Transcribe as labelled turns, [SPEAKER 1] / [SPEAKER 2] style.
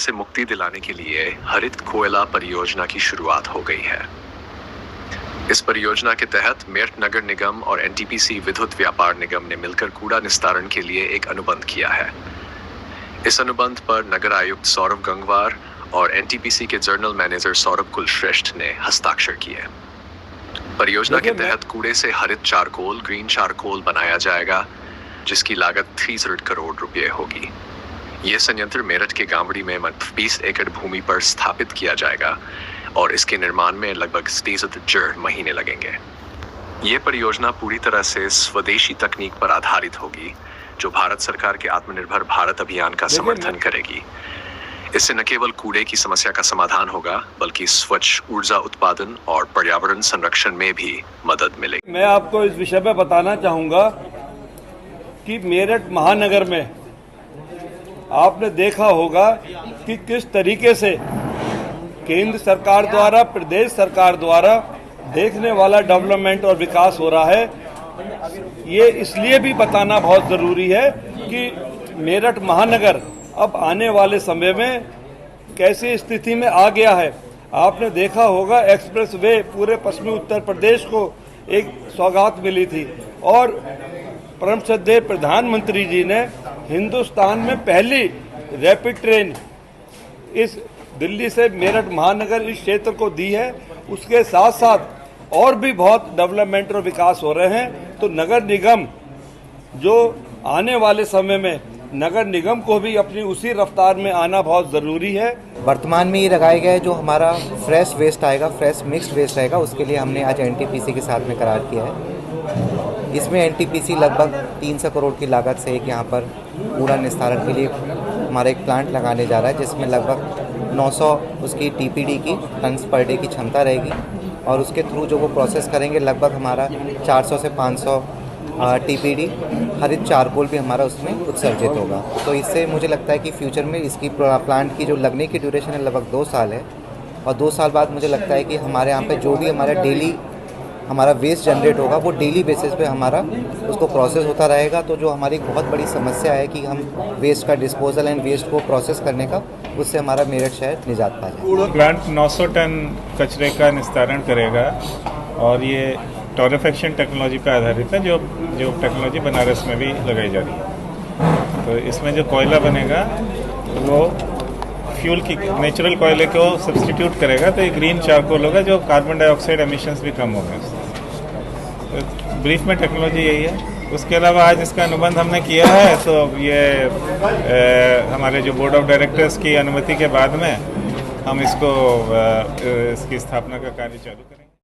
[SPEAKER 1] से मुक्ति दिलाने के लिए हरित कोयला परियोजना की शुरुआत हो गई है। इस परियोजना के तहत मेरठ नगर निगम और एनटीपीसी विद्युत व्यापार निगम ने मिलकर कूड़ा निस्तारण के लिए एक अनुबंध किया है। इस अनुबंध पर नगर आयुक्त सौरभ गंगवार और एनटीपीसी के जनरल मैनेजर सौरभ कुलश्रेष्ठ ने हस्ताक्षर किए। परियोजना के तहत कूड़े से हरित चारकोल ग्रीन चारकोल बनाया जाएगा, जिसकी लागत 300 करोड़ रुपए होगी। ये संयंत्र मेरठ के गांवड़ी में 20 एकड़ भूमि पर स्थापित किया जाएगा और इसके निर्माण में लगभग 30 महीने लगेंगे। ये परियोजना पूरी तरह से स्वदेशी तकनीक पर आधारित होगी, जो भारत सरकार के आत्मनिर्भर भारत अभियान का समर्थन करेगी। इससे न केवल कूड़े की समस्या का समाधान होगा, बल्कि स्वच्छ ऊर्जा उत्पादन और पर्यावरण संरक्षण में भी मदद मिलेगी।
[SPEAKER 2] मैं आपको इस विषय में बताना चाहूँगा कि मेरठ महानगर में आपने देखा होगा कि किस तरीके से केंद्र सरकार द्वारा, प्रदेश सरकार द्वारा देखने वाला डेवलपमेंट और विकास हो रहा है। ये इसलिए भी बताना बहुत ज़रूरी है कि मेरठ महानगर अब आने वाले समय में कैसी स्थिति में आ गया है। आपने देखा होगा एक्सप्रेस वे पूरे पश्चिमी उत्तर प्रदेश को एक सौगात मिली थी और परम श्रद्धेय प्रधानमंत्री जी ने हिंदुस्तान में पहली रैपिड ट्रेन इस दिल्ली से मेरठ महानगर इस क्षेत्र को दी है। उसके साथ साथ और भी बहुत डेवलपमेंट और विकास हो रहे हैं। तो नगर निगम जो आने वाले समय में नगर निगम को भी अपनी उसी रफ्तार में आना बहुत ज़रूरी है।
[SPEAKER 3] वर्तमान में ये लगाया गया है जो हमारा फ्रेश वेस्ट आएगा, फ्रेश मिक्स्ड वेस्ट आएगा, उसके लिए हमने आज एनटीपीसी के साथ में करार किया है। इसमें एनटीपीसी लगभग 300 करोड़ की लागत से एक यहाँ पर कूड़ा निस्तारण के लिए हमारा एक प्लांट लगाने जा रहा है, जिसमें लगभग 900 उसकी टीपीडी की टन्स पर डे की क्षमता रहेगी और उसके थ्रू जो वो प्रोसेस करेंगे लगभग हमारा 400 से 500 टीपीडी हरित चारकोल भी हमारा उसमें उत्सर्जित होगा। तो इससे मुझे लगता है कि फ्यूचर में इसकी प्लांट की जो लगने की ड्यूरेशन है लगभग 2 साल है और 2 साल बाद मुझे लगता है कि हमारे यहाँ पे जो भी हमारा डेली हमारा वेस्ट जनरेट होगा वो डेली बेसिस पे हमारा उसको प्रोसेस होता रहेगा। तो जो हमारी बहुत बड़ी समस्या है कि हम वेस्ट का डिस्पोजल एंड वेस्ट को प्रोसेस करने का, उससे हमारा मेरठ शहर निजात पा जाए।
[SPEAKER 4] प्लांट 900 टन कचरे का निस्तारण करेगा और ये टॉरिफिकेशन टेक्नोलॉजी पर आधारित है, जो टेक्नोलॉजी बनारस में भी लगाई जा रही है। तो इसमें जो कोयला बनेगा वो फ्यूल की नेचुरल कोयले को सब्स्टिट्यूट करेगा, तो ये ग्रीन चारकोल होगा जो कार्बन डाइऑक्साइड एमिशंस भी कम होंगे। तो ब्रीफ में टेक्नोलॉजी यही है। उसके अलावा आज इसका अनुबंध हमने किया है, तो ये हमारे जो बोर्ड ऑफ डायरेक्टर्स की अनुमति के बाद में हम इसकी स्थापना का कार्य चालू करें।